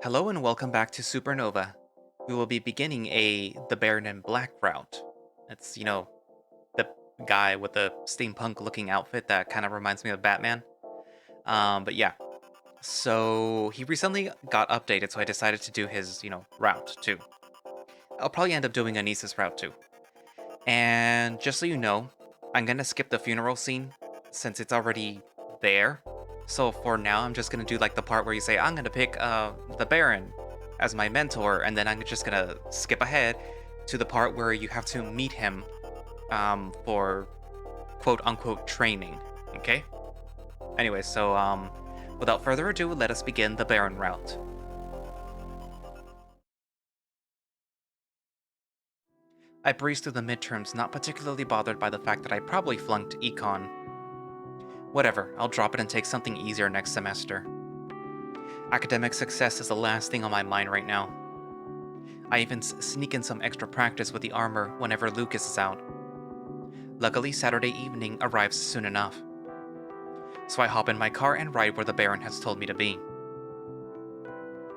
Hello and welcome back to Supernova. We will be beginning The Baron in Black route. It's, the guy with the steampunk looking outfit that kind of reminds me of Batman. But yeah, so he recently got updated, so I decided to do his, route too. I'll probably end up doing Anissa's route too. And just so you know, I'm gonna skip the funeral scene since it's already there. So for now, I'm just gonna do like the part where you say, I'm gonna pick the Baron as my mentor, and then I'm just gonna skip ahead to the part where you have to meet him for quote unquote training. Okay? Anyway, so without further ado, let us begin the Baron route. I breezed through the midterms, not particularly bothered by the fact that I probably flunked econ. Whatever, I'll drop it and take something easier next semester. Academic success is the last thing on my mind right now. I even sneak in some extra practice with the armor whenever Lucas is out. Luckily, Saturday evening arrives soon enough. So I hop in my car and ride where the Baron has told me to be.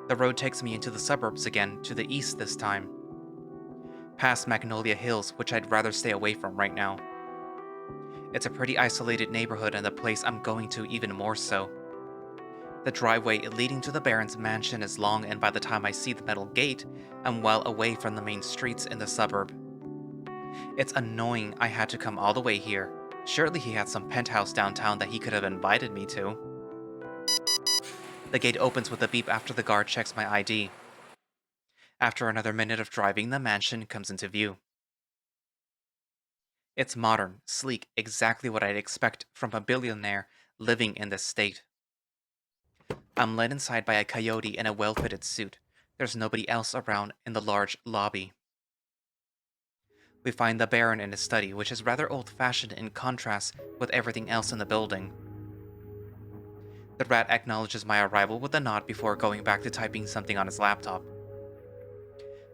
The road takes me into the suburbs again, to the east this time. Past Magnolia Hills, which I'd rather stay away from right now. It's a pretty isolated neighborhood and the place I'm going to even more so. The driveway leading to the Baron's mansion is long, and by the time I see the metal gate, I'm well away from the main streets in the suburb. It's annoying I had to come all the way here. Surely he had some penthouse downtown that he could have invited me to. The gate opens with a beep after the guard checks my ID. After another minute of driving, the mansion comes into view. It's modern, sleek, exactly what I'd expect from a billionaire living in this state. I'm led inside by a coyote in a well-fitted suit. There's nobody else around in the large lobby. We find the Baron in his study, which is rather old-fashioned in contrast with everything else in the building. The rat acknowledges my arrival with a nod before going back to typing something on his laptop.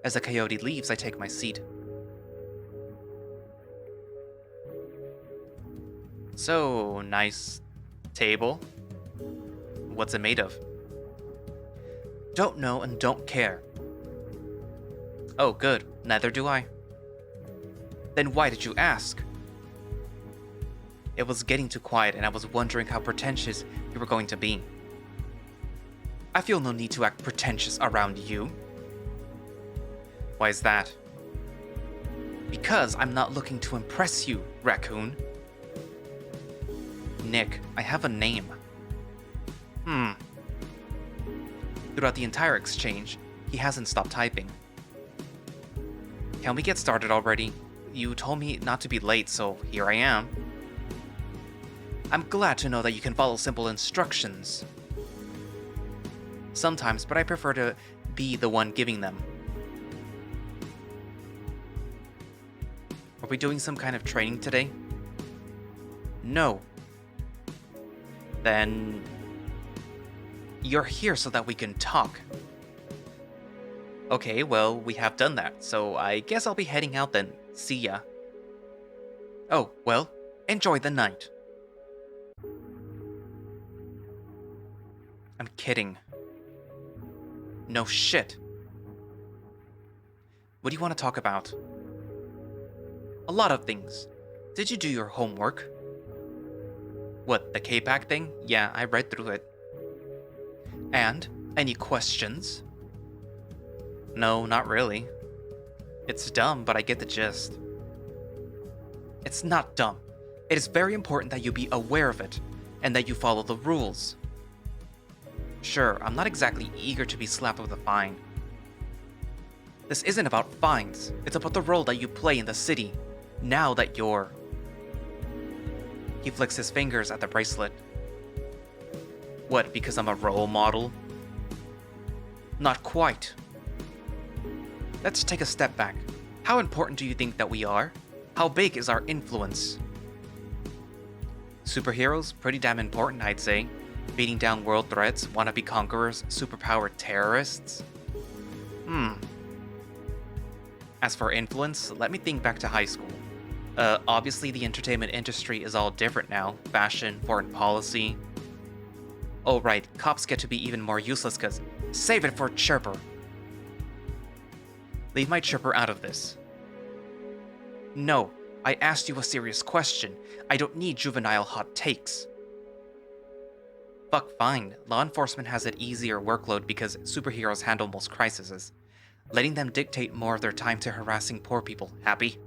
As the coyote leaves, I take my seat. So, nice table. What's it made of? Don't know and don't care. Oh, good. Neither do I. Then why did you ask? It was getting too quiet and I was wondering how pretentious you were going to be. I feel no need to act pretentious around you. Why is that? Because I'm not looking to impress you, raccoon. Nick, I have a name. Throughout the entire exchange, he hasn't stopped typing. Can we get started already? You told me not to be late, so here I am. I'm glad to know that you can follow simple instructions. Sometimes, but I prefer to be the one giving them. Are we doing some kind of training today? No. Then you're here so that we can talk. Okay, well, we have done that, so I guess I'll be heading out then. See ya. Oh, well, enjoy the night. I'm kidding. No shit. What do you want to talk about? A lot of things. Did you do your homework? What, the K-Pack thing? Yeah, I read through it. And? Any questions? No, not really. It's dumb, but I get the gist. It's not dumb. It is very important that you be aware of it, and that you follow the rules. Sure, I'm not exactly eager to be slapped with a fine. This isn't about fines, it's about the role that you play in the city, now that you're... He flicks his fingers at the bracelet. What, because I'm a role model? Not quite. Let's take a step back. How important do you think that we are? How big is our influence? Superheroes? Pretty damn important, I'd say. Beating down world threats, wannabe conquerors, superpowered terrorists. As for influence, let me think back to high school. Obviously the entertainment industry is all different now. Fashion, foreign policy. Oh right, cops get to be even more useless cause save it for Chirper. Leave my Chirper out of this. No, I asked you a serious question. I don't need juvenile hot takes. Fuck fine, law enforcement has an easier workload because superheroes handle most crises. Letting them dictate more of their time to harassing poor people. Happy?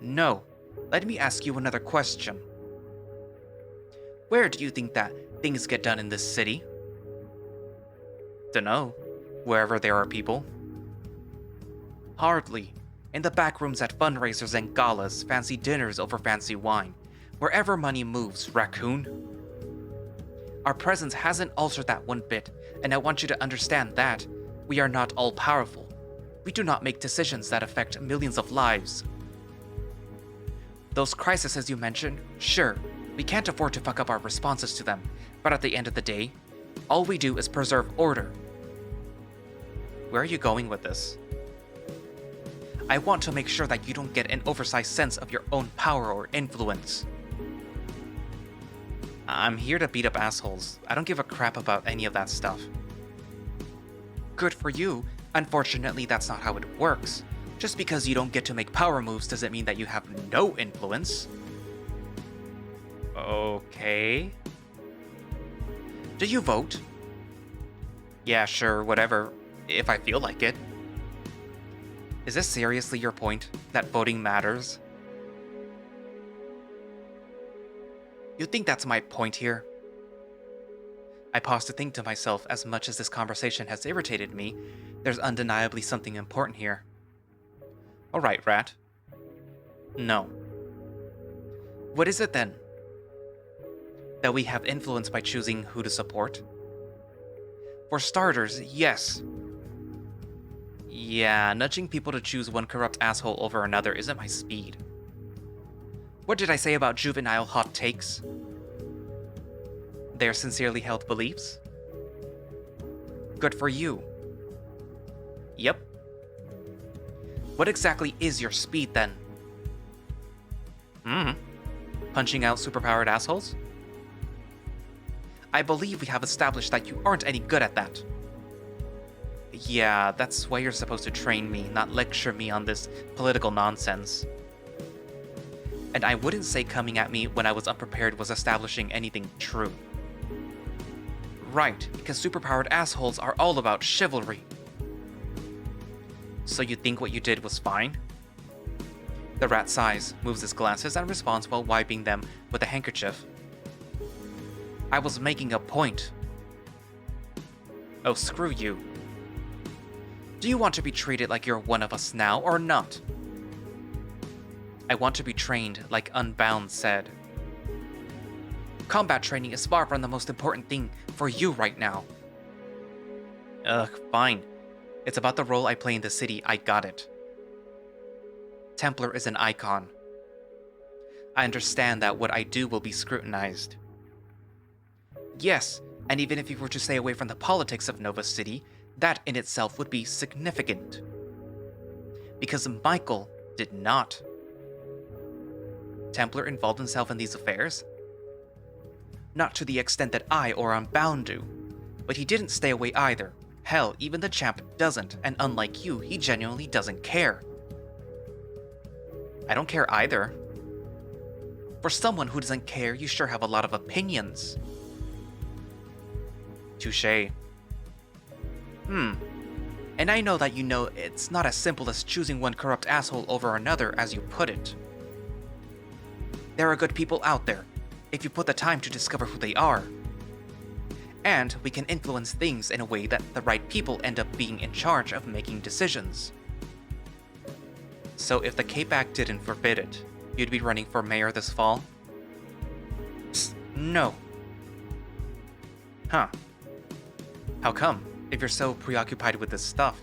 No. Let me ask you another question. Where do you think that things get done in this city? Dunno. Wherever there are people. Hardly. In the back rooms at fundraisers and galas, fancy dinners over fancy wine. Wherever money moves, raccoon. Our presence hasn't altered that one bit, and I want you to understand that we are not all-powerful. We do not make decisions that affect millions of lives. Those crises you mentioned, sure, we can't afford to fuck up our responses to them, but at the end of the day, all we do is preserve order. Where are you going with this? I want to make sure that you don't get an oversized sense of your own power or influence. I'm here to beat up assholes. I don't give a crap about any of that stuff. Good for you. Unfortunately, that's not how it works. Just because you don't get to make power moves doesn't mean that you have no influence. Okay. Do you vote? Yeah, sure, whatever. If I feel like it. Is this seriously your point? That voting matters? You think that's my point here? I pause to think to myself, as much as this conversation has irritated me, there's undeniably something important here. Alright, Rat. No. What is it then? That we have influence by choosing who to support? For starters, yes. Yeah, nudging people to choose one corrupt asshole over another isn't my speed. What did I say about juvenile hot takes? They're sincerely held beliefs? Good for you. Yep. What exactly is your speed then? Punching out superpowered assholes? I believe we have established that you aren't any good at that. Yeah, that's why you're supposed to train me, not lecture me on this political nonsense. And I wouldn't say coming at me when I was unprepared was establishing anything true. Right, because superpowered assholes are all about chivalry. So you think what you did was fine? The rat sighs, moves his glasses, and responds while wiping them with a handkerchief. I was making a point. Oh, screw you. Do you want to be treated like you're one of us now, or not? I want to be trained, like Unbound said. Combat training is far from the most important thing for you right now. Ugh, fine. It's about the role I play in the city, I got it. Templar is an icon. I understand that what I do will be scrutinized. Yes, and even if you were to stay away from the politics of Nova City, that in itself would be significant. Because Michael did not. Templar involved himself in these affairs? Not to the extent that I or Unbound do, but he didn't stay away either. Hell, even the champ doesn't, and unlike you, he genuinely doesn't care. I don't care either. For someone who doesn't care, you sure have a lot of opinions. Touché. And I know that you know it's not as simple as choosing one corrupt asshole over another, as you put it. There are good people out there, if you put the time to discover who they are. And we can influence things in a way that the right people end up being in charge of making decisions. So if the Cape Act didn't forbid it, you'd be running for mayor this fall? Psst, no. Huh. How come, if you're so preoccupied with this stuff?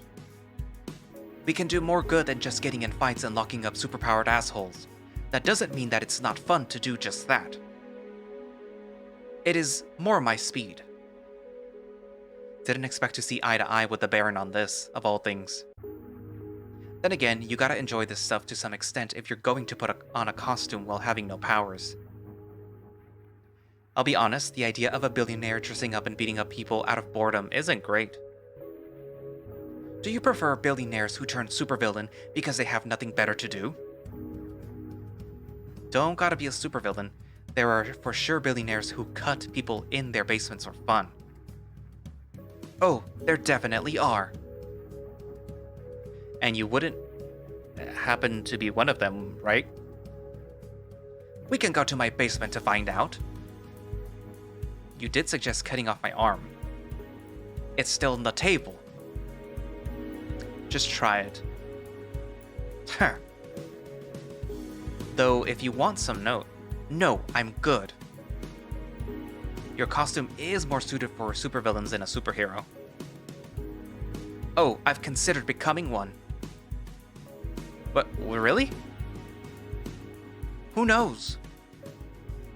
We can do more good than just getting in fights and locking up superpowered assholes. That doesn't mean that it's not fun to do just that. It is more my speed. Didn't expect to see eye to eye with the Baron on this, of all things. Then again, you gotta enjoy this stuff to some extent if you're going to put on a costume while having no powers. I'll be honest, the idea of a billionaire dressing up and beating up people out of boredom isn't great. Do you prefer billionaires who turn supervillain because they have nothing better to do? Don't gotta be a supervillain. There are for sure billionaires who cut people in their basements for fun. Oh, there definitely are. And you wouldn't happen to be one of them, right? We can go to my basement to find out. You did suggest cutting off my arm. It's still on the table. Just try it. Huh. Though, if you want some note, no, I'm good. Your costume is more suited for supervillains than a superhero. Oh, I've considered becoming one. But, really? Who knows?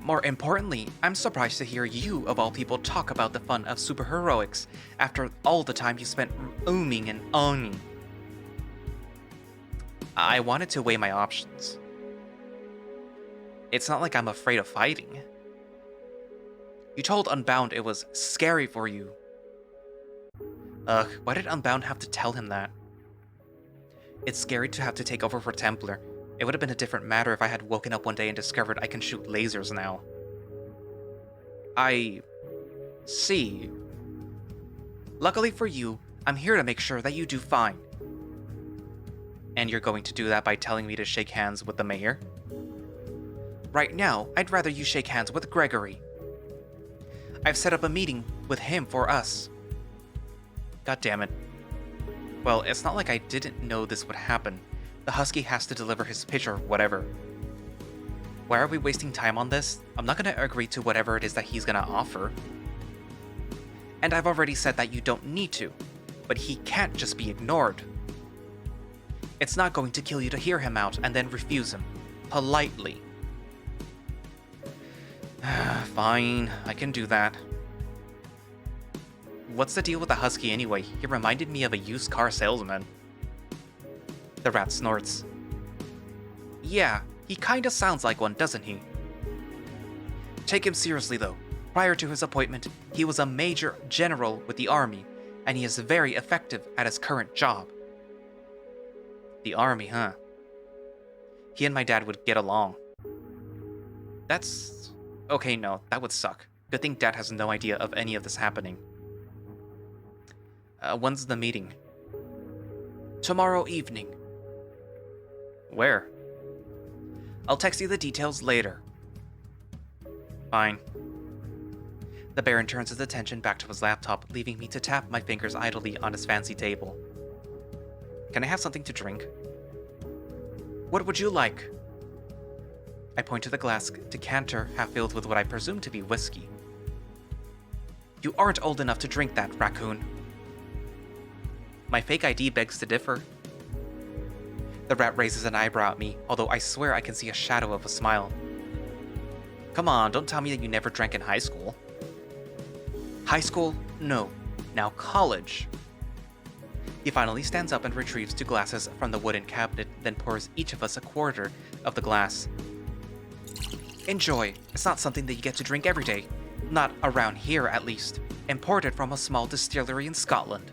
More importantly, I'm surprised to hear you, of all people, talk about the fun of superheroics after all the time you spent ooming and owning. I wanted to weigh my options. It's not like I'm afraid of fighting. You told Unbound it was scary for you. Ugh, why did Unbound have to tell him that? It's scary to have to take over for Templar. It would have been a different matter if I had woken up one day and discovered I can shoot lasers now. I see. Luckily for you, I'm here to make sure that you do fine. And you're going to do that by telling me to shake hands with the mayor? Right now, I'd rather you shake hands with Gregory. I've set up a meeting with him for us. God damn it. Well, it's not like I didn't know this would happen. The Husky has to deliver his pitch or whatever. Why are we wasting time on this? I'm not gonna agree to whatever it is that he's gonna offer. And I've already said that you don't need to, but he can't just be ignored. It's not going to kill you to hear him out and then refuse him. Politely. Fine, I can do that. What's the deal with the Husky anyway? He reminded me of a used car salesman. The rat snorts. Yeah, he kinda sounds like one, doesn't he? Take him seriously though. Prior to his appointment, he was a major general with the army, and he is very effective at his current job. The army, huh? He and my dad would get along. That's... Okay, no, that would suck. Good thing Dad has no idea of any of this happening. When's the meeting? Tomorrow evening. Where? I'll text you the details later. Fine. The Baron turns his attention back to his laptop, leaving me to tap my fingers idly on his fancy table. Can I have something to drink? What would you like? I point to the glass decanter half filled with what I presume to be whiskey. You aren't old enough to drink that, raccoon. My fake ID begs to differ. The rat raises an eyebrow at me, although I swear I can see a shadow of a smile. Come on, don't tell me that you never drank in high school. High school? No. Now college. He finally stands up and retrieves 2 glasses from the wooden cabinet, then pours each of us a quarter of the glass. Enjoy. It's not something that you get to drink every day. Not around here, at least. Imported from a small distillery in Scotland.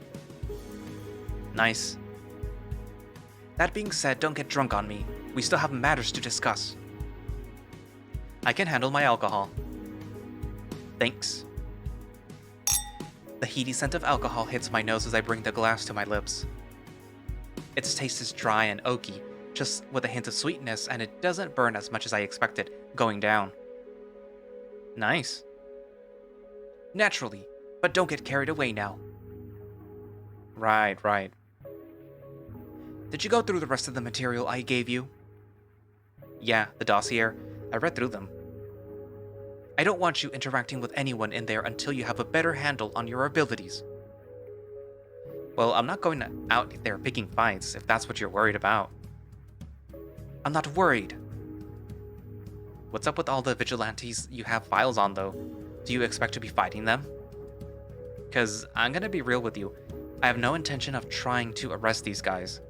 Nice. That being said, don't get drunk on me. We still have matters to discuss. I can handle my alcohol. Thanks. The heady scent of alcohol hits my nose as I bring the glass to my lips. Its taste is dry and oaky, just with a hint of sweetness, and it doesn't burn as much as I expected, going down. Nice. Naturally, but don't get carried away now. Right. Did you go through the rest of the material I gave you? Yeah, the dossier. I read through them. I don't want you interacting with anyone in there until you have a better handle on your abilities. Well, I'm not going out there picking fights, if that's what you're worried about. I'm not worried. What's up with all the vigilantes you have files on, though? Do you expect to be fighting them? Because I'm gonna be real with you. I have no intention of trying to arrest these guys.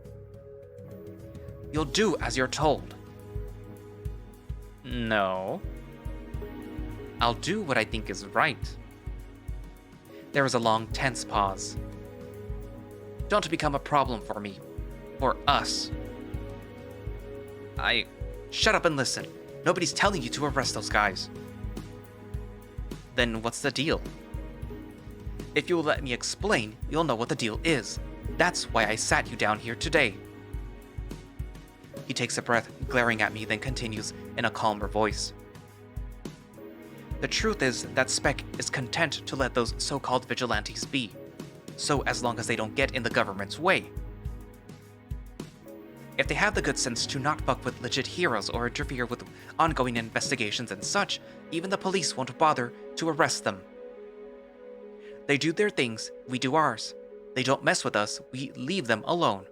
You'll do as you're told. No. I'll do what I think is right. There was a long, tense pause. Don't become a problem for me. For us. I. Shut up and listen. Nobody's telling you to arrest those guys. Then what's the deal? If you will let me explain, you'll know what the deal is. That's why I sat you down here today. He takes a breath, glaring at me, then continues in a calmer voice. The truth is that Spec is content to let those so-called vigilantes be, so as long as they don't get in the government's way. If they have the good sense to not fuck with legit heroes or interfere with ongoing investigations and such, even the police won't bother to arrest them. They do their things, we do ours. They don't mess with us, we leave them alone.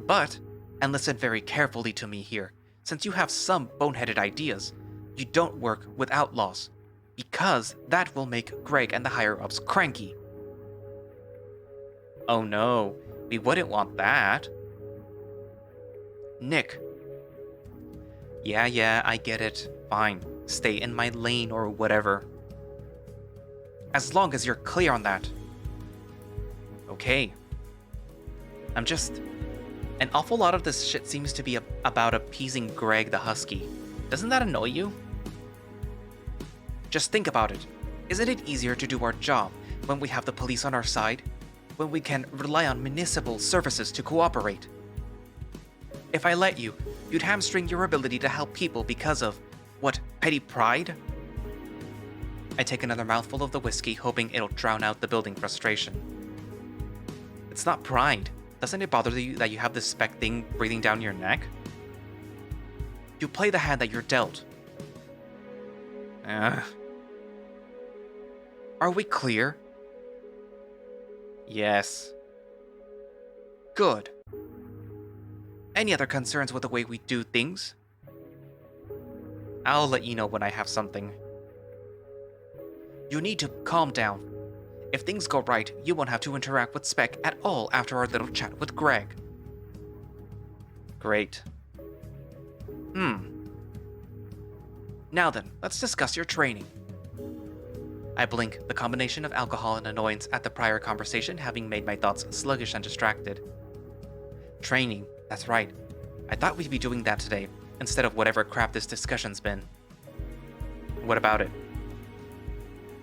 But, and listen very carefully to me here, since you have some boneheaded ideas, you don't work with outlaws, because that will make Greg and the higher-ups cranky. Oh no, we wouldn't want that. Nick. Yeah, I get it. Fine. Stay in my lane or whatever. As long as you're clear on that. Okay. An awful lot of this shit seems to be about appeasing Greg the Husky. Doesn't that annoy you? Just think about it. Isn't it easier to do our job when we have the police on our side? When we can rely on municipal services to cooperate? If I let you, you'd hamstring your ability to help people because of, what, petty pride? I take another mouthful of the whiskey, hoping it'll drown out the building frustration. It's not pride. Doesn't it bother you that you have this Spec thing breathing down your neck? You play the hand that you're dealt. Are we clear? Yes. Good. Any other concerns with the way we do things? I'll let you know when I have something. You need to calm down. If things go right, you won't have to interact with Spec at all after our little chat with Greg. Great. Now then, let's discuss your training. I blink, the combination of alcohol and annoyance at the prior conversation having made my thoughts sluggish and distracted. Training, that's right. I thought we'd be doing that today, instead of whatever crap this discussion's been. What about it?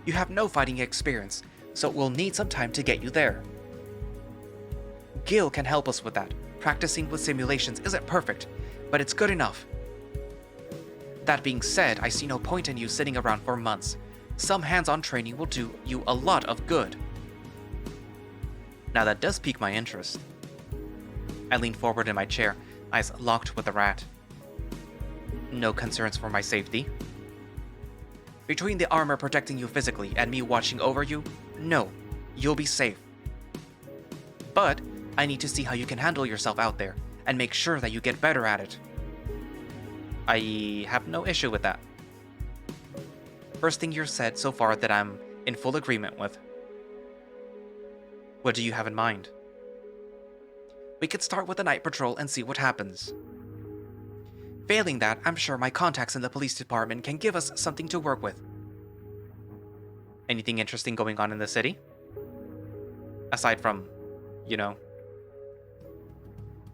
You have no fighting experience, so we'll need some time to get you there. Gil can help us with that. Practicing with simulations isn't perfect, but it's good enough. That being said, I see no point in you sitting around for months. Some hands-on training will do you a lot of good. Now that does pique my interest. I lean forward in my chair, eyes locked with the rat. No concerns for my safety? Between the armor protecting you physically and me watching over you, no, you'll be safe. But I need to see how you can handle yourself out there, and make sure that you get better at it. I have no issue with that. First thing you've said so far that I'm in full agreement with. What do you have in mind? We could start with a night patrol and see what happens. Failing that, I'm sure my contacts in the police department can give us something to work with. Anything interesting going on in the city? Aside from,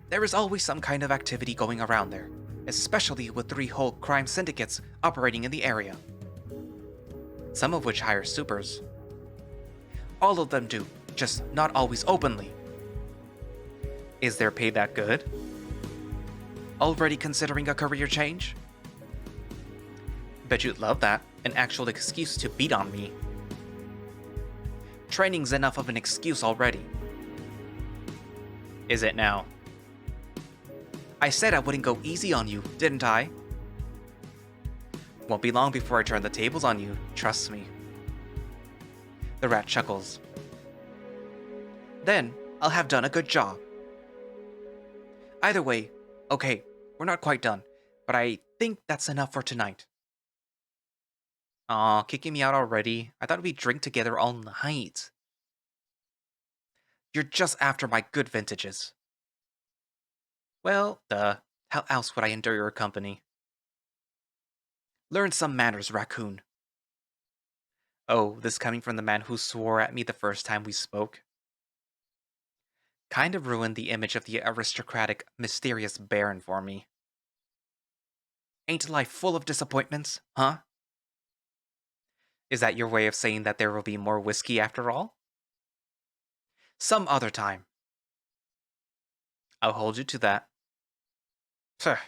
there is always some kind of activity going around there, especially with 3 whole crime syndicates operating in the area. Some of which hire supers. All of them do, just not always openly. Is their pay that good? Already considering a career change? Bet you'd love that, an actual excuse to beat on me. Training's enough of an excuse already. Is it now? I said I wouldn't go easy on you, didn't I? Won't be long before I turn the tables on you, trust me. The rat chuckles. Then, I'll have done a good job. Either way, okay, we're not quite done, but I think that's enough for tonight. Aw, kicking me out already? I thought we'd drink together all night. You're just after my good vintages. Well, duh. How else would I endure your company? Learn some manners, raccoon. Oh, this coming from the man who swore at me the first time we spoke? Kind of ruined the image of the aristocratic, mysterious Baron for me. Ain't life full of disappointments, huh? Is that your way of saying that there will be more whiskey after all? Some other time. I'll hold you to that. Pfft.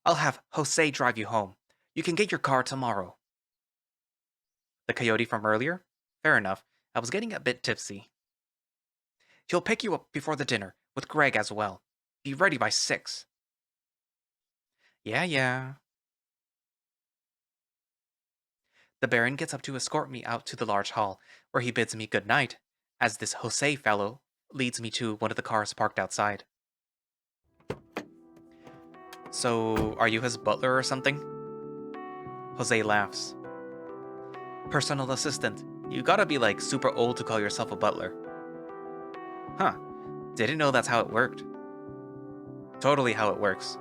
I'll have Jose drive you home. You can get your car tomorrow. The coyote from earlier? Fair enough. I was getting a bit tipsy. He'll pick you up before the dinner, with Greg as well. Be ready by 6. Yeah, yeah. The Baron gets up to escort me out to the large hall, where he bids me good night, as this Jose fellow leads me to one of the cars parked outside. So, are you his butler or something? Jose laughs. Personal assistant. You gotta be like super old to call yourself a butler. Huh. Didn't know that's how it worked. Totally how it works.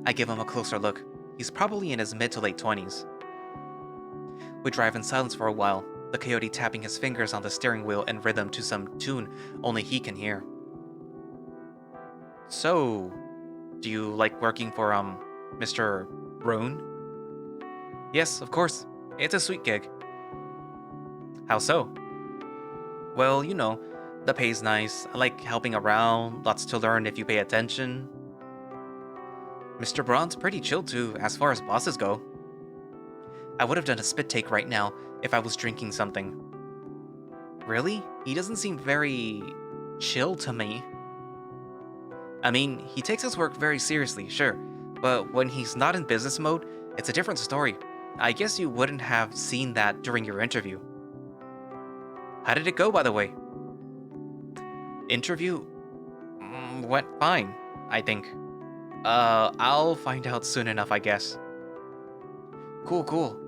I give him a closer look. He's probably in his mid to late 20s. We drive in silence for a while, the coyote tapping his fingers on the steering wheel in rhythm to some tune only he can hear. So, do you like working for, Mr. Roan? Yes, of course. It's a sweet gig. How so? Well, the pay's nice. I like helping around, lots to learn if you pay attention. Mr. Braun's pretty chill too, as far as bosses go. I would have done a spit take right now if I was drinking something. Really? He doesn't seem very chill to me. I mean, he takes his work very seriously, sure, but when he's not in business mode, it's a different story. I guess you wouldn't have seen that during your interview. How did it go, by the way? Interview? Went fine, I think. I'll find out soon enough, I guess. Cool.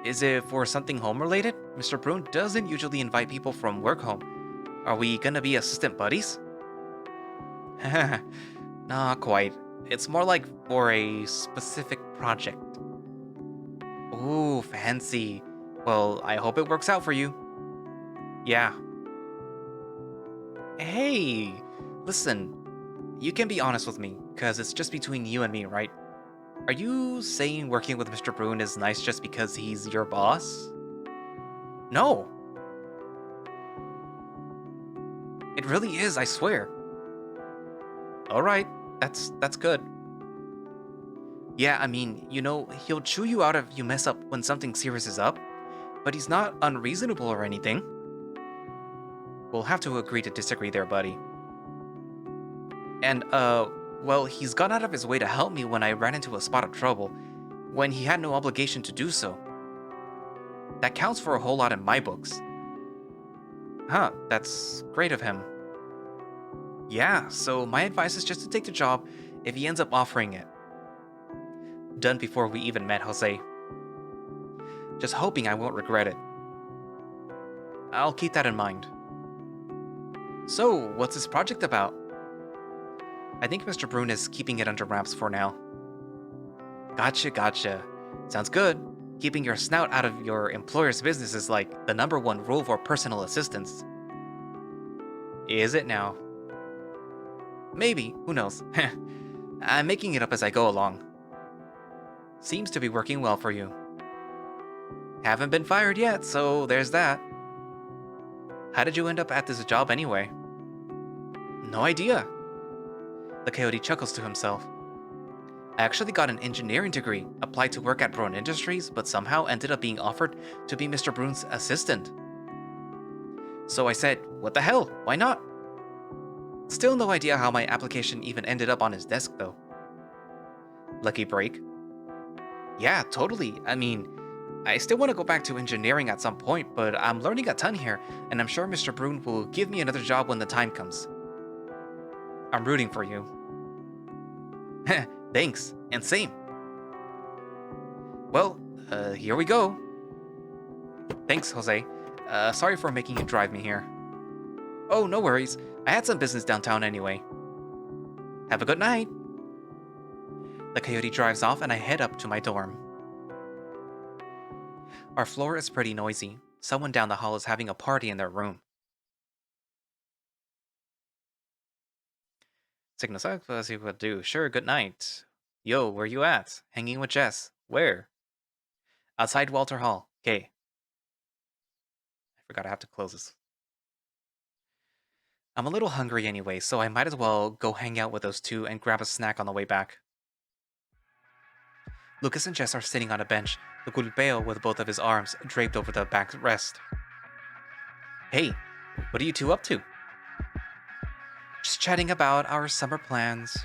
Is it for something home-related? Mr. Brune doesn't usually invite people from work home. Are we gonna be assistant buddies? Not quite. It's more like for a specific project. Ooh, fancy. Well, I hope it works out for you. Yeah. Hey, listen. You can be honest with me, because it's just between you and me, right? Are you saying working with Mr. Brune is nice just because he's your boss? No. It really is, I swear. Alright, that's good. Yeah, I mean, he'll chew you out if you mess up when something serious is up, but he's not unreasonable or anything. We'll have to agree to disagree there, buddy. And, well, he's gone out of his way to help me when I ran into a spot of trouble, when he had no obligation to do so. That counts for a whole lot in my books. Huh, that's great of him. Yeah, so my advice is just to take the job if he ends up offering it. Done before we even met, Jose. Just hoping I won't regret it. I'll keep that in mind. So, what's this project about? I think Mr. Brune is keeping it under wraps for now. Gotcha. Sounds good. Keeping your snout out of your employer's business is like the #1 rule for personal assistants. Is it now? Maybe, who knows. I'm making it up as I go along. Seems to be working well for you. Haven't been fired yet, so there's that. How did you end up at this job anyway? No idea. The coyote chuckles to himself. I actually got an engineering degree, applied to work at Brune Industries, but somehow ended up being offered to be Mr. Brune's assistant. So I said, what the hell, why not? Still no idea how my application even ended up on his desk though. Lucky break? Yeah, totally. I mean, I still want to go back to engineering at some point, but I'm learning a ton here, and I'm sure Mr. Brune will give me another job when the time comes. I'm rooting for you. Thanks, and same. Well, here we go. Thanks, Jose. Sorry for making you drive me here. Oh, no worries. I had some business downtown anyway. Have a good night. The Coyote drives off and I head up to my dorm. Our floor is pretty noisy. Someone down the hall is having a party in their room. Signal sucks, let's see what to do. Sure, good night. Yo, where you at? Hanging with Jess. Where? Outside Walter Hall. Okay. I forgot I have to close this. I'm a little hungry anyway, so I might as well go hang out with those two and grab a snack on the way back. Lucas and Jess are sitting on a bench, the Gulpeo with both of his arms draped over the backrest. Hey, what are you two up to? Just chatting about our summer plans.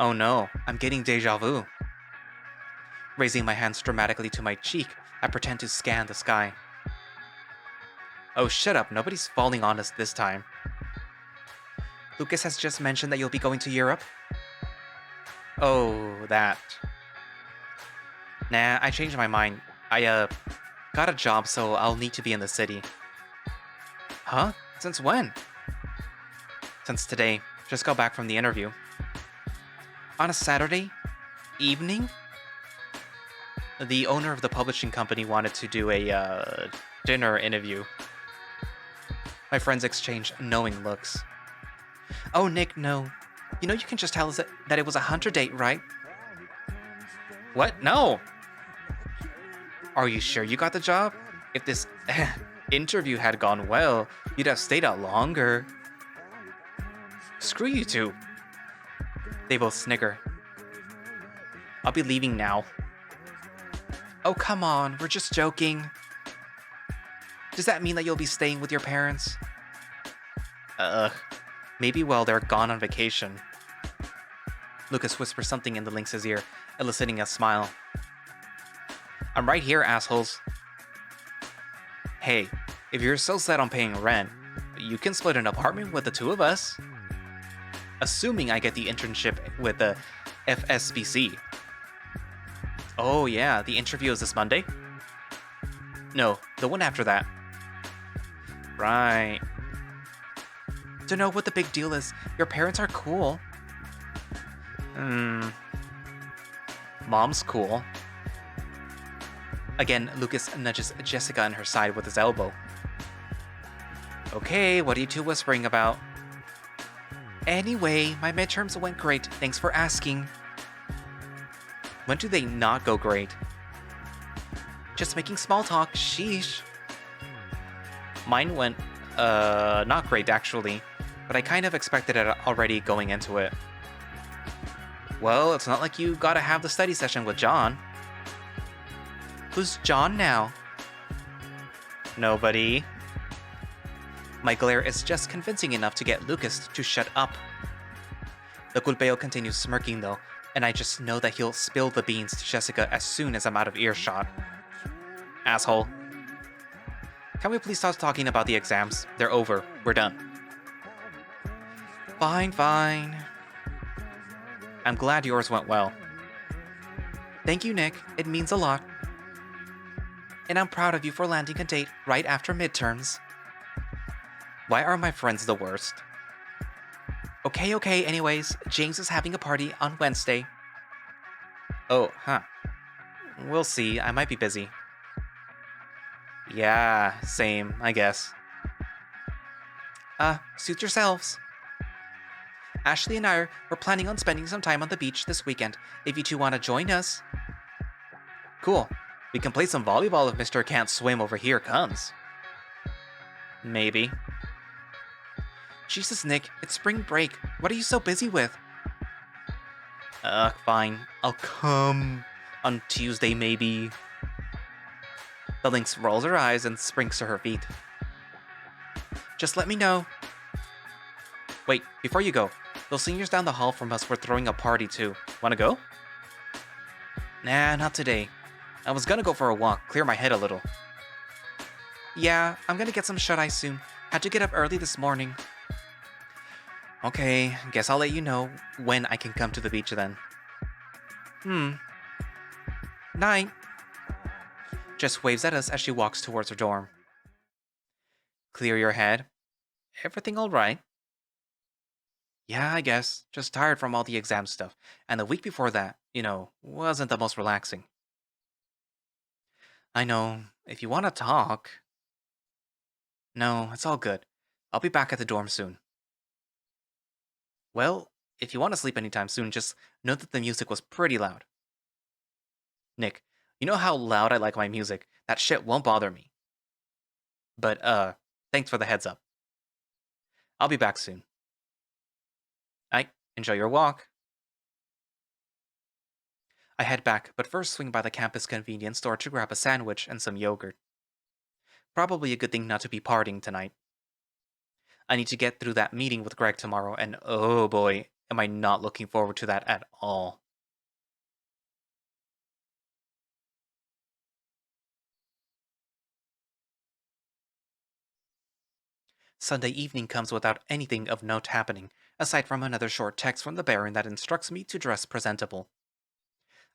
Oh no, I'm getting deja vu. Raising my hands dramatically to my cheek, I pretend to scan the sky. Oh, shut up, nobody's falling on us this time. Lucas has just mentioned that you'll be going to Europe. Oh, that. Nah, I changed my mind. I, got a job, so I'll need to be in the city. Huh? Since when? Since today. Just got back from the interview. On a Saturday? Evening? The owner of the publishing company wanted to do a, dinner interview. My friends exchanged knowing looks. Oh, Nick, no. You know you can just tell us that it was a hunter date, right? What? No! Are you sure you got the job? If this interview had gone well, you'd have stayed out longer. Screw you two. They both snigger. I'll be leaving now. Oh, come on, we're just joking. Does that mean that you'll be staying with your parents? Maybe while they're gone on vacation. Lucas whispers something in the lynx's ear, eliciting a smile. I'm right here, assholes. Hey, if you're so set on paying rent, you can split an apartment with the two of us. Assuming I get the internship with the FSBC. Oh yeah, the interview is this Monday? No, the one after that. Right. Don't know what the big deal is. Your parents are cool. Mom's cool. Again, Lucas nudges Jessica on her side with his elbow. Okay, what are you two whispering about? Anyway, my midterms went great. Thanks for asking. When do they not go great? Just making small talk, sheesh. Mine went, not great actually, but I kind of expected it already going into it. Well, it's not like you gotta have the study session with John. Who's John now? Nobody. My glare is just convincing enough to get Lucas to shut up. The Gulpeo continues smirking though, and I just know that he'll spill the beans to Jessica as soon as I'm out of earshot. Asshole. Can we please stop talking about the exams? They're over. We're done. Fine, fine. I'm glad yours went well. Thank you, Nick. It means a lot. And I'm proud of you for landing a date right after midterms. Why are my friends the worst? Okay, anyways, James is having a party on Wednesday. Oh, huh. We'll see, I might be busy. Yeah, same, I guess. Suit yourselves. Ashley and I were planning on spending some time on the beach this weekend, if you two want to join us. Cool. We can play some volleyball if Mr. Can't Swim over here comes. Maybe. Jesus, Nick, it's spring break. What are you so busy with? Fine. I'll come on Tuesday, maybe. The lynx rolls her eyes and springs to her feet. Just let me know. Wait, before you go, those seniors down the hall from us were throwing a party too. Wanna go? Nah, not today. I was gonna go for a walk, clear my head a little. Yeah, I'm gonna get some shut-eye soon. Had to get up early this morning. Okay, guess I'll let you know when I can come to the beach then. Night. Jess waves at us as she walks towards her dorm. Clear your head. Everything alright? Yeah, I guess. Just tired from all the exam stuff. And the week before that, wasn't the most relaxing. I know. If you want to talk. No, it's all good. I'll be back at the dorm soon. Well, if you want to sleep anytime soon, just know that the music was pretty loud. Nick, you know how loud I like my music. That shit won't bother me. But, thanks for the heads up. I'll be back soon. I enjoy your walk. I head back, but first swing by the campus convenience store to grab a sandwich and some yogurt. Probably a good thing not to be partying tonight. I need to get through that meeting with Greg tomorrow, and oh boy, am I not looking forward to that at all. Sunday evening comes without anything of note happening, aside from another short text from the Baron that instructs me to dress presentable.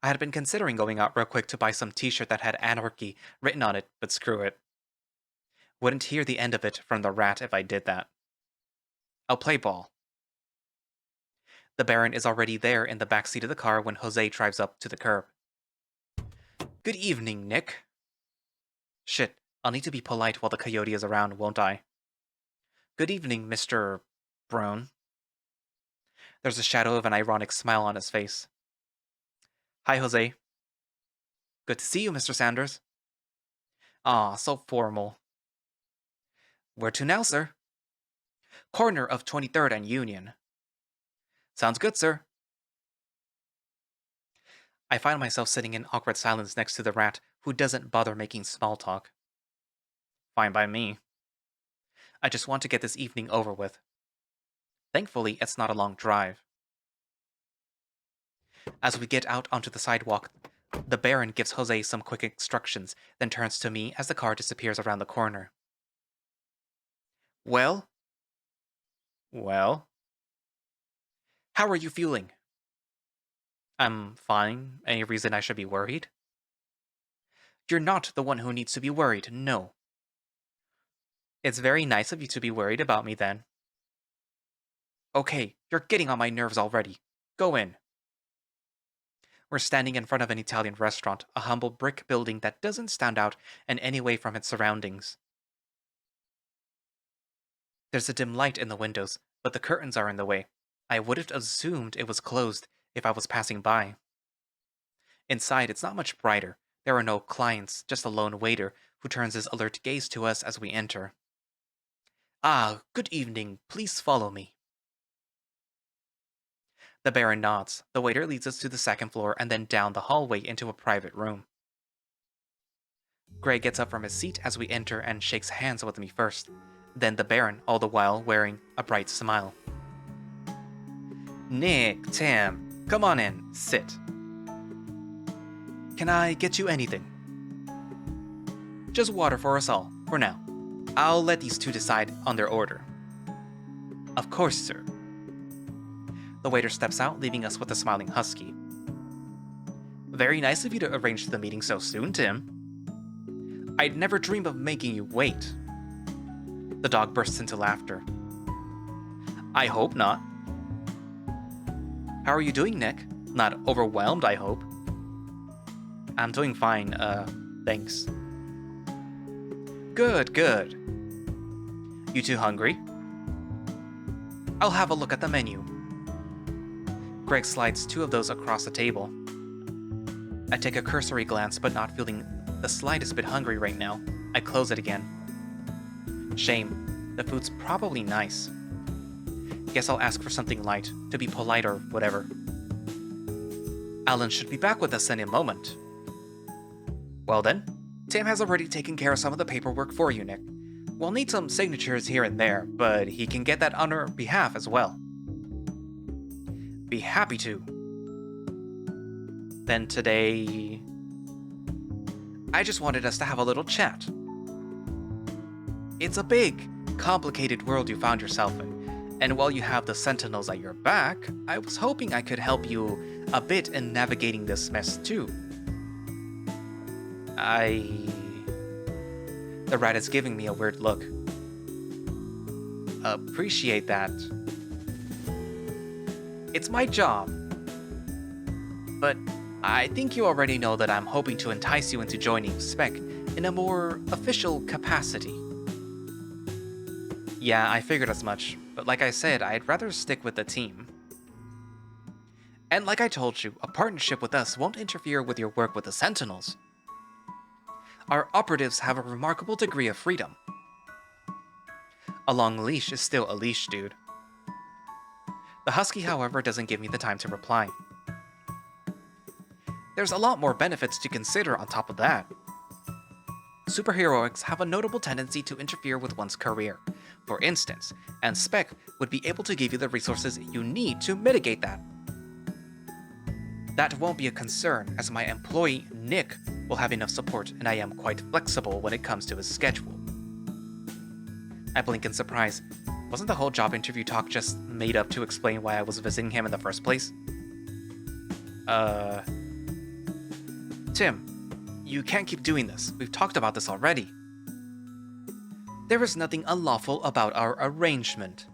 I had been considering going out real quick to buy some t-shirt that had anarchy written on it, but screw it. Wouldn't hear the end of it from the rat if I did that. I'll play ball. The Baron is already there in the back seat of the car when Jose drives up to the curb. Good evening, Nick. Shit, I'll need to be polite while the Coyote is around, won't I? Good evening, Mr. Brown. There's a shadow of an ironic smile on his face. Hi, Jose. Good to see you, Mr. Sanders. Ah, so formal. Where to now, sir? Corner of 23rd and Union. Sounds good, sir. I find myself sitting in awkward silence next to the rat, who doesn't bother making small talk. Fine by me. I just want to get this evening over with. Thankfully, it's not a long drive. As we get out onto the sidewalk, the Baron gives Jose some quick instructions, then turns to me as the car disappears around the corner. Well? Well? How are you feeling? I'm fine. Any reason I should be worried? You're not the one who needs to be worried, no. It's very nice of you to be worried about me then. Okay, you're getting on my nerves already. Go in. We're standing in front of an Italian restaurant, a humble brick building that doesn't stand out in any way from its surroundings. There's a dim light in the windows, but the curtains are in the way. I would have assumed it was closed if I was passing by. Inside, it's not much brighter. There are no clients, just a lone waiter who turns his alert gaze to us as we enter. Ah, good evening. Please follow me. The Baron nods. The waiter leads us to the second floor and then down the hallway into a private room. Gray gets up from his seat as we enter and shakes hands with me first. Then the Baron, all the while wearing a bright smile. Nick, Tim, come on in. Sit. Can I get you anything? Just water for us all, for now. I'll let these two decide on their order. Of course, sir. The waiter steps out, leaving us with a smiling husky. Very nice of you to arrange the meeting so soon, Tim. I'd never dream of making you wait. The dog bursts into laughter. I hope not. How are you doing, Nick? Not overwhelmed, I hope. I'm doing fine, thanks. Good, good. You two hungry? I'll have a look at the menu. Greg slides two of those across the table. I take a cursory glance, but not feeling the slightest bit hungry right now. I close it again. Shame. The food's probably nice. Guess I'll ask for something light, to be polite or whatever. Alan should be back with us any moment. Well then, Tim has already taken care of some of the paperwork for you, Nick. We'll need some signatures here and there, but he can get that on our behalf as well. Be happy to. Then today... I just wanted us to have a little chat. It's a big, complicated world you found yourself in, and while you have the Sentinels at your back, I was hoping I could help you a bit in navigating this mess too. The rat is giving me a weird look. Appreciate that. It's my job. But I think you already know that I'm hoping to entice you into joining Spec in a more official capacity. Yeah, I figured as much, but like I said, I'd rather stick with the team. And like I told you, a partnership with us won't interfere with your work with the Sentinels. Our operatives have a remarkable degree of freedom. A long leash is still a leash, dude. The Husky, however, doesn't give me the time to reply. There's a lot more benefits to consider on top of that. Superheroics have a notable tendency to interfere with one's career, for instance, and Spec would be able to give you the resources you need to mitigate that. That won't be a concern, as my employee, Nick, will have enough support, and I am quite flexible when it comes to his schedule. I blink in surprise. Wasn't the whole job interview talk just made up to explain why I was visiting him in the first place? Tim, you can't keep doing this. We've talked about this already. There is nothing unlawful about our arrangement.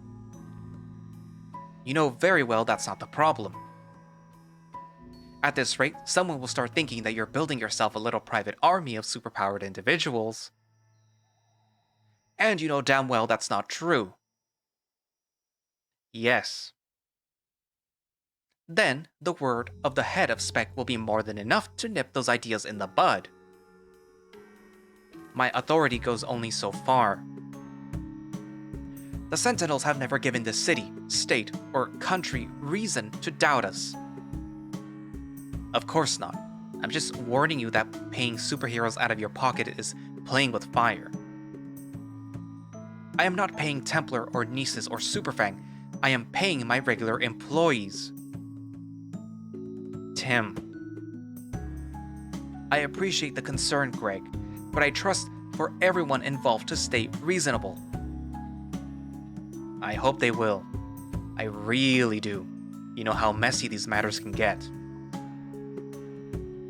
You know very well that's not the problem. At this rate, someone will start thinking that you're building yourself a little private army of superpowered individuals. And you know damn well that's not true. Yes. Then, the word of the head of Spec will be more than enough to nip those ideas in the bud. My authority goes only so far. The Sentinels have never given this city, state, or country reason to doubt us. Of course not. I'm just warning you that paying superheroes out of your pocket is playing with fire. I am not paying Templar or Nieces or Superfang. I am paying my regular employees. Tim. I appreciate the concern, Greg, but I trust for everyone involved to stay reasonable. I hope they will. I really do. You know how messy these matters can get.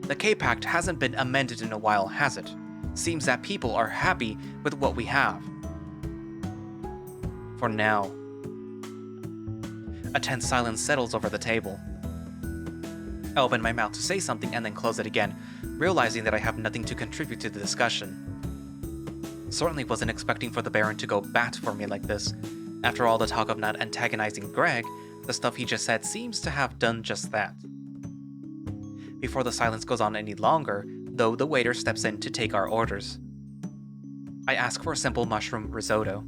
The K-Pact hasn't been amended in a while, has it? Seems that people are happy with what we have. For now. A tense silence settles over the table. I open my mouth to say something and then close it again, realizing that I have nothing to contribute to the discussion. Certainly wasn't expecting for the Baron to go bat for me like this. After all the talk of not antagonizing Greg, the stuff he just said seems to have done just that. Before the silence goes on any longer, though, the waiter steps in to take our orders. I ask for a simple mushroom risotto.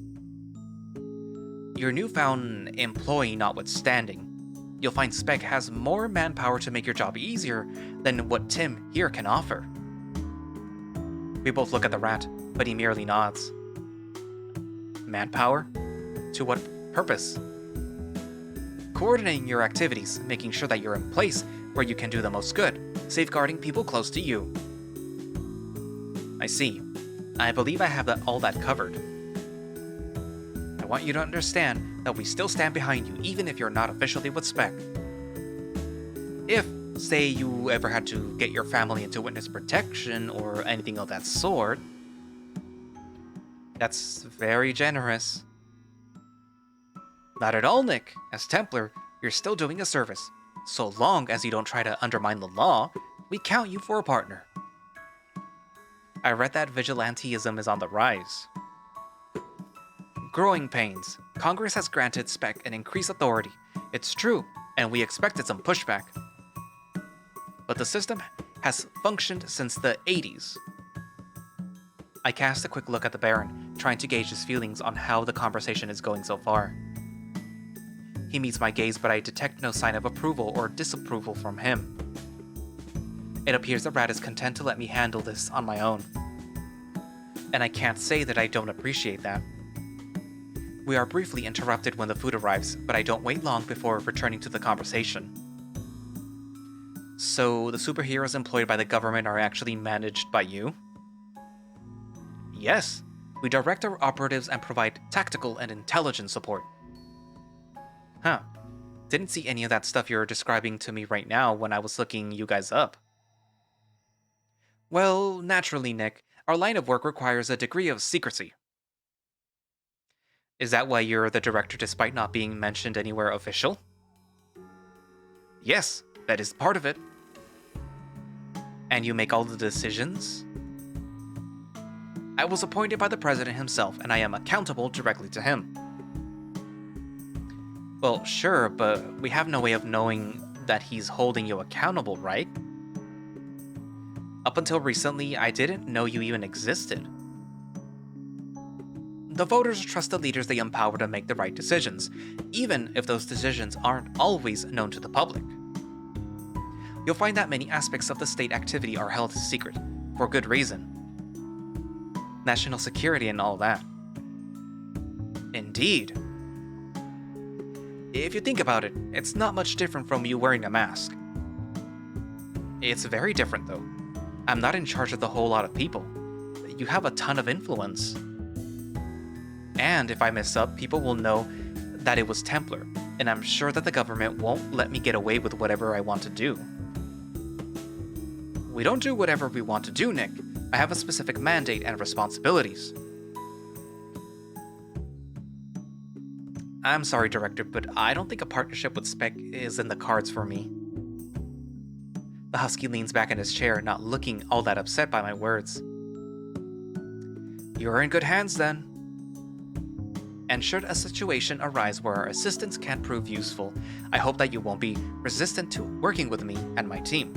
Your newfound employee notwithstanding, you'll find Spec has more manpower to make your job easier than what Tim here can offer. We both look at the rat, but he merely nods. Manpower? To what purpose? Coordinating your activities, making sure that you're in place where you can do the most good, safeguarding people close to you. I see. I believe I have all that covered. I want you to understand that we still stand behind you even if you're not officially with Spec. If, say, you ever had to get your family into witness protection or anything of that sort, that's very generous. Not at all, Nick. As Templar, you're still doing a service. So long as you don't try to undermine the law, we count you for a partner. I read that vigilantism is on the rise. Growing pains. Congress has granted Spec an increased authority. It's true, and we expected some pushback. But the system has functioned since the 80s. I cast a quick look at the Baron, trying to gauge his feelings on how the conversation is going so far. He meets my gaze, but I detect no sign of approval or disapproval from him. It appears the rat is content to let me handle this on my own. And I can't say that I don't appreciate that. We are briefly interrupted when the food arrives, but I don't wait long before returning to the conversation. So, the superheroes employed by the government are actually managed by you? Yes. We direct our operatives and provide tactical and intelligence support. Huh. Didn't see any of that stuff you're describing to me right now when I was looking you guys up. Well, naturally, Nick, our line of work requires a degree of secrecy. Is that why you're the director despite not being mentioned anywhere official? Yes, that is part of it. And you make all the decisions? I was appointed by the president himself, and I am accountable directly to him. Well, sure, but we have no way of knowing that he's holding you accountable, right? Up until recently, I didn't know you even existed. The voters trust the leaders they empower to make the right decisions, even if those decisions aren't always known to the public. You'll find that many aspects of the state activity are held secret, for good reason. National security and all that. Indeed. If you think about it, it's not much different from you wearing a mask. It's very different, though. I'm not in charge of the whole lot of people. You have a ton of influence. And if I mess up, people will know that it was Templar, and I'm sure that the government won't let me get away with whatever I want to do. We don't do whatever we want to do, Nick. I have a specific mandate and responsibilities. I'm sorry, Director, but I don't think a partnership with Spec is in the cards for me. The Husky leans back in his chair, not looking all that upset by my words. You're in good hands, then. And should a situation arise where our assistance can't prove useful, I hope that you won't be resistant to working with me and my team.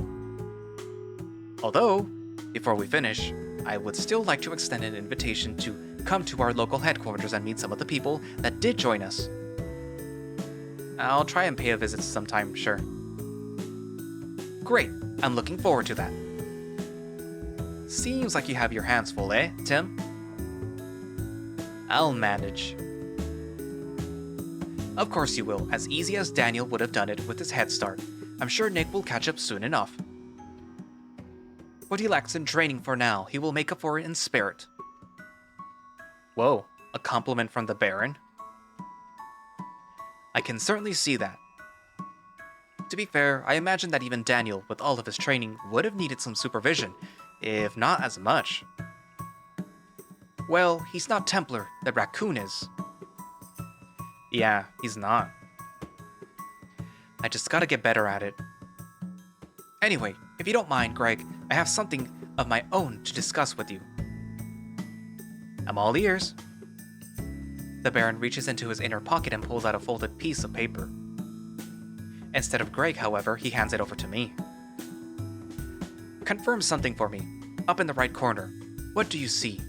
Although, before we finish, I would still like to extend an invitation to come to our local headquarters and meet some of the people that did join us. I'll try and pay a visit sometime, sure. Great, I'm looking forward to that. Seems like you have your hands full, eh, Tim? I'll manage. Of course you will, as easy as Daniel would have done it with his head start. I'm sure Nick will catch up soon enough. What he lacks in training for now, he will make up for it in spirit. Whoa, a compliment from the Baron? I can certainly see that. To be fair, I imagine that even Daniel, with all of his training, would have needed some supervision, if not as much. Well, he's not Templar, the racoon is. Yeah, he's not. I just gotta get better at it. Anyway, if you don't mind, Greg, I have something of my own to discuss with you. I'm all ears. The Baron reaches into his inner pocket and pulls out a folded piece of paper. Instead of Greg, however, he hands it over to me. Confirm something for me. Up in the right corner. What do you see?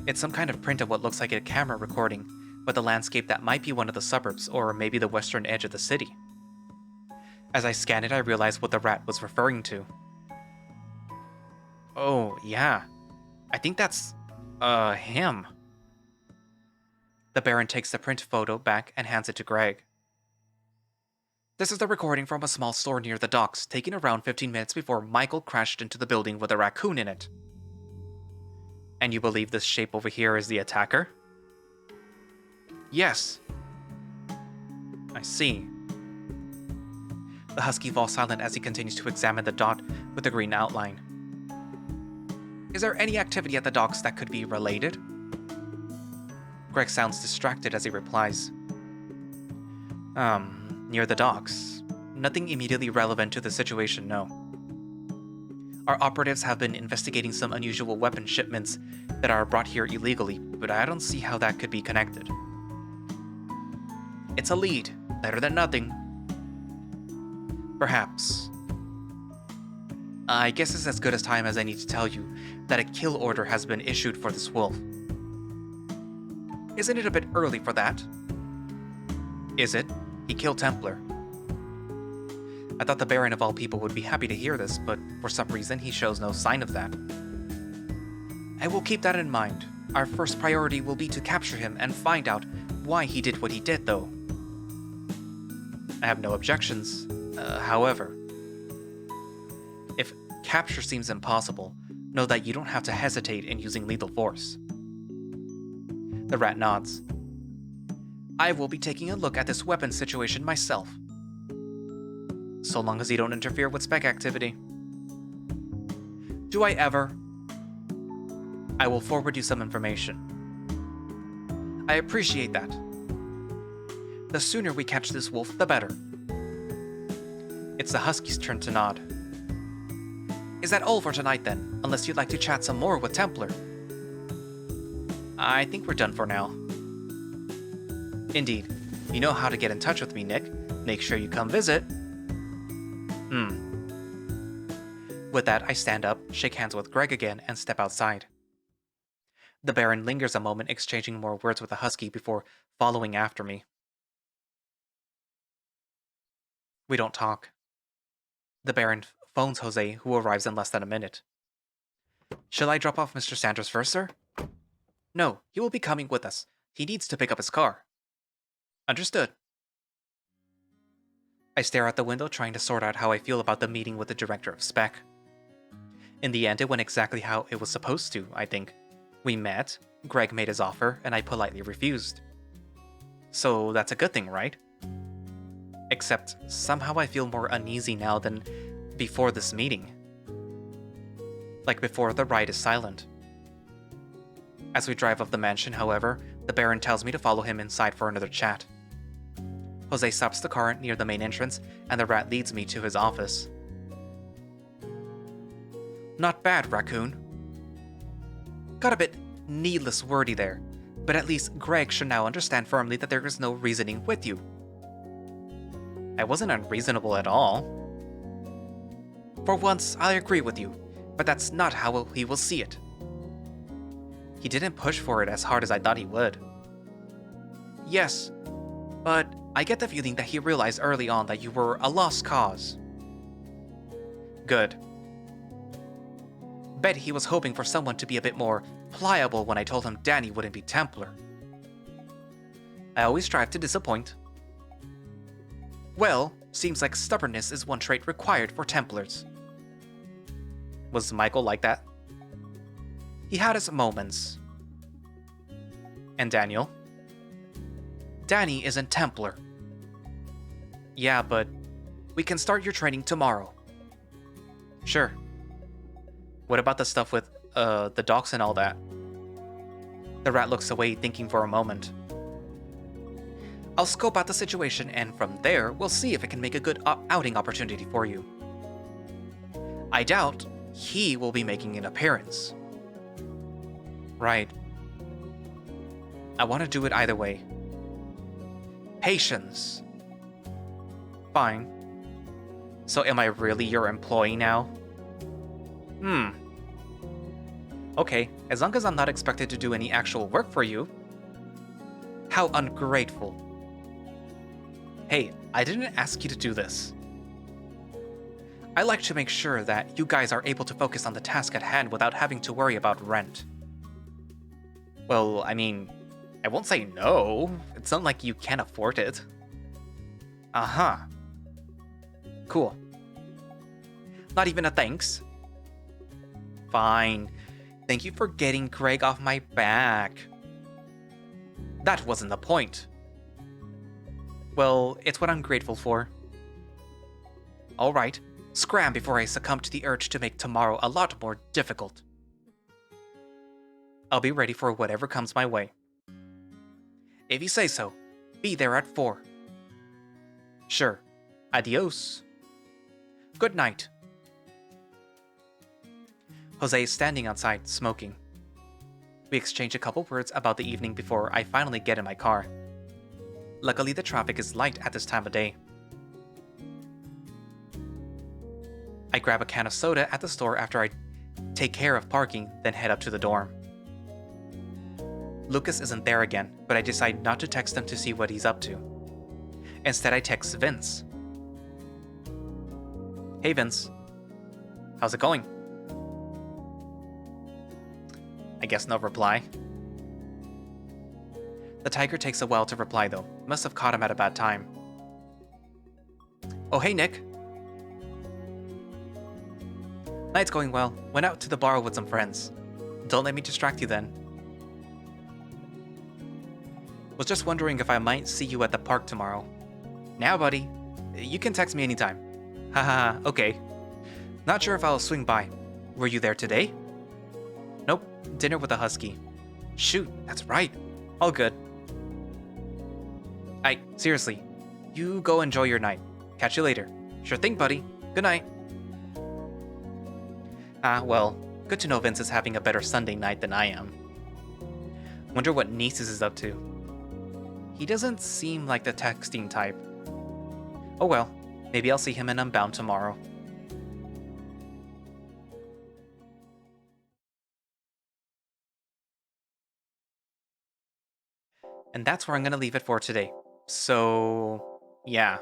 It's some kind of print of what looks like a camera recording, with a landscape that might be one of the suburbs, or maybe the western edge of the city. As I scan it, I realize what the rat was referring to. Oh, yeah. I think that's, him. The Baron takes the print photo back and hands it to Greg. This is the recording from a small store near the docks, taken around 15 minutes before Michael crashed into the building with a raccoon in it. And you believe this shape over here is the attacker? Yes. I see. The Husky falls silent as he continues to examine the dot with the green outline. Is there any activity at the docks that could be related? Greg sounds distracted as he replies. Near the docks. Nothing immediately relevant to the situation, no. Our operatives have been investigating some unusual weapon shipments that are brought here illegally, but I don't see how that could be connected. It's a lead. Better than nothing. Perhaps. I guess it's as good as time as I need to tell you that a kill order has been issued for this wolf. Isn't it a bit early for that? Is it? He killed Templar. I thought the Baron of all people would be happy to hear this, but for some reason he shows no sign of that. I will keep that in mind. Our first priority will be to capture him and find out why he did what he did, though. I have no objections. However, if capture seems impossible, know that you don't have to hesitate in using lethal force. The rat nods. I will be taking a look at this weapon situation myself. So long as you don't interfere with spec activity. Do I ever? I will forward you some information. I appreciate that. The sooner we catch this wolf, the better. It's the Husky's turn to nod. Is that all for tonight then, unless you'd like to chat some more with Templar? I think we're done for now. Indeed. You know how to get in touch with me, Nick. Make sure you come visit. With that, I stand up, shake hands with Greg again, and step outside. The Baron lingers a moment, exchanging more words with the Husky before following after me. We don't talk. The Baron phones Jose, who arrives in less than a minute. Shall I drop off Mr. Sanders first, sir? No, he will be coming with us. He needs to pick up his car. Understood. I stare out the window, trying to sort out how I feel about the meeting with the director of Spec. In the end, it went exactly how it was supposed to, I think. We met, Greg made his offer, and I politely refused. So that's a good thing, right? Except, somehow I feel more uneasy now than before this meeting. Like before, the ride is silent. As we drive up the mansion, however, the Baron tells me to follow him inside for another chat. Jose stops the car near the main entrance, and the rat leads me to his office. Not bad, Raccoon. Got a bit needless wordy there, but at least Greg should now understand firmly that there is no reasoning with you. I wasn't unreasonable at all. For once, I agree with you, but that's not how he will see it. He didn't push for it as hard as I thought he would. Yes, but I get the feeling that he realized early on that you were a lost cause. Good. Bet he was hoping for someone to be a bit more pliable when I told him Danny wouldn't be Templar. I always strive to disappoint. Well, seems like stubbornness is one trait required for Templars. Was Michael like that? He had his moments. And Daniel? Danny isn't Templar. Yeah, but we can start your training tomorrow. Sure. What about the stuff with, the docs and all that? The rat looks away, thinking for a moment. I'll scope out the situation, and from there, we'll see if it can make a good outing opportunity for you. I doubt he will be making an appearance. Right. I want to do it either way. Patience. Fine. So am I really your employee now? Okay, as long as I'm not expected to do any actual work for you. How ungrateful. Hey, I didn't ask you to do this. I like to make sure that you guys are able to focus on the task at hand without having to worry about rent. Well, I mean, I won't say no. It's not like you can't afford it. Uh-huh. Cool. Not even a thanks? Fine. Thank you for getting Greg off my back. That wasn't the point. Well, it's what I'm grateful for. Alright, scram before I succumb to the urge to make tomorrow a lot more difficult. I'll be ready for whatever comes my way. If you say so, be there at 4. Sure. Adios. Good night. Jose is standing outside, smoking. We exchange a couple words about the evening before I finally get in my car. Luckily, the traffic is light at this time of day. I grab a can of soda at the store after I take care of parking, then head up to the dorm. Lucas isn't there again, but I decide not to text him to see what he's up to. Instead, I text Vince. Hey Vince. How's it going? I guess no reply. The tiger takes a while to reply though. Must have caught him at a bad time. Oh hey Nick. Night's going well. Went out to the bar with some friends. Don't let me distract you then. Was just wondering if I might see you at the park tomorrow. Now buddy. You can text me anytime. Haha, okay. Not sure if I'll swing by. Were you there today? Nope, dinner with a husky. Shoot, that's right. All good. Seriously, you go enjoy your night. Catch you later. Sure thing, buddy. Good night. Ah, well, good to know Vince is having a better Sunday night than I am. Wonder what Nieces is up to. He doesn't seem like the texting type. Oh well, maybe I'll see him in Unbound tomorrow. And that's where I'm gonna leave it for today. So, yeah.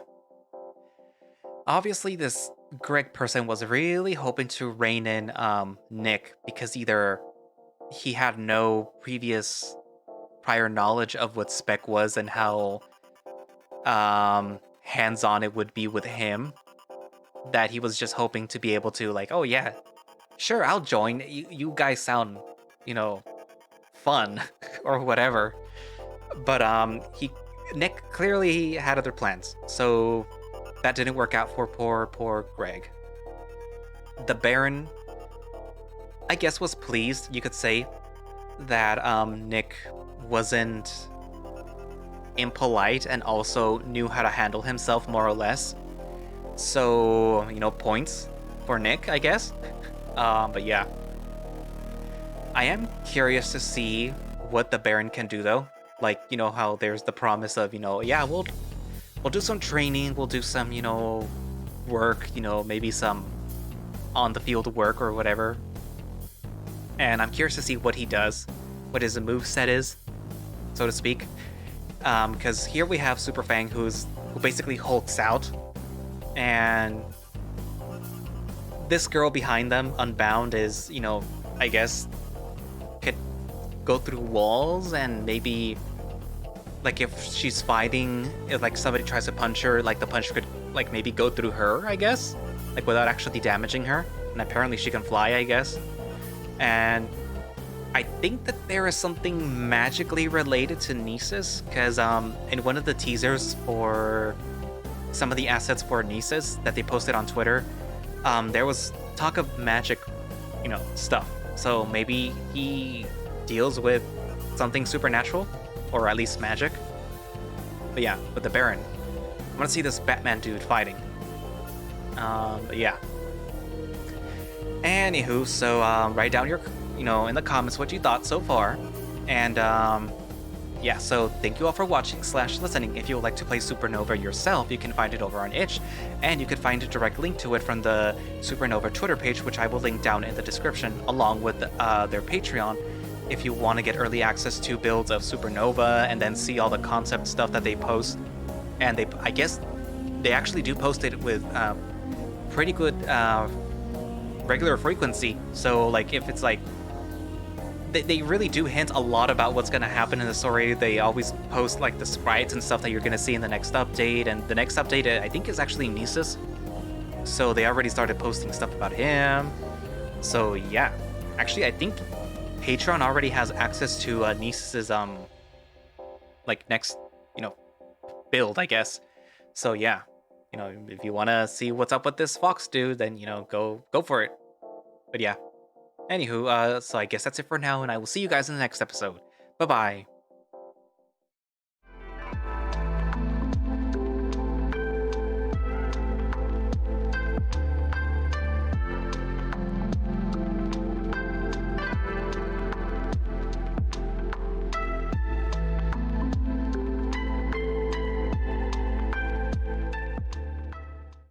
Obviously, this Greg person was really hoping to rein in Nick because either he had no prior knowledge of what spec was and how hands-on it would be with him, that he was just hoping to be able to, like, oh yeah, sure, I'll join. You guys sound, you know, fun or whatever. But he Nick clearly had other plans, so that didn't work out for poor Greg. The Baron, I guess, was pleased, you could say, that Nick wasn't impolite and also knew how to handle himself more or less. So, points for Nick, I guess. But yeah. I am curious to see what the Baron can do though. Like, how there's the promise of, yeah, we'll do some training, we'll do some, work, maybe some on the field work or whatever. And I'm curious to see what he does, what his move set is, so to speak. Because here we have Super Fang who basically hulks out, and this girl behind them, Unbound, is, I guess, could go through walls, and maybe, like, if she's fighting, if, like, somebody tries to punch her, like, the punch could, like, maybe go through her, I guess, like, without actually damaging her. And apparently she can fly, I guess. And I think that there is something magically related to Nieces, because in one of the teasers for some of the assets for Nieces that they posted on Twitter, there was talk of magic, stuff. So maybe he deals with something supernatural, or at least magic. But yeah, with the Baron, I want to see this Batman dude fighting. But yeah. Anywho, so write down your, in the comments what you thought so far. And yeah, so thank you all for watching / listening. If you would like to play Supernova yourself, you can find it over on itch, and you can find a direct link to it from the Supernova Twitter page, which I will link down in the description, along with their Patreon, if you want to get early access to builds of Supernova and then see all the concept stuff that they post. And I guess they actually do post it with pretty good regular frequency. So, like, if it's like, they really do hint a lot about what's going to happen in the story. They always post, like, the sprites and stuff that you're going to see in the next update. And the next update, I think, is actually Nieces. So they already started posting stuff about him. So yeah, actually, I think Patreon already has access to Nieces' like, next, build, I guess. So yeah, if you want to see what's up with this Fox dude, then, go for it. But yeah. Anywho, so I guess that's it for now, and I will see you guys in the next episode. Bye-bye.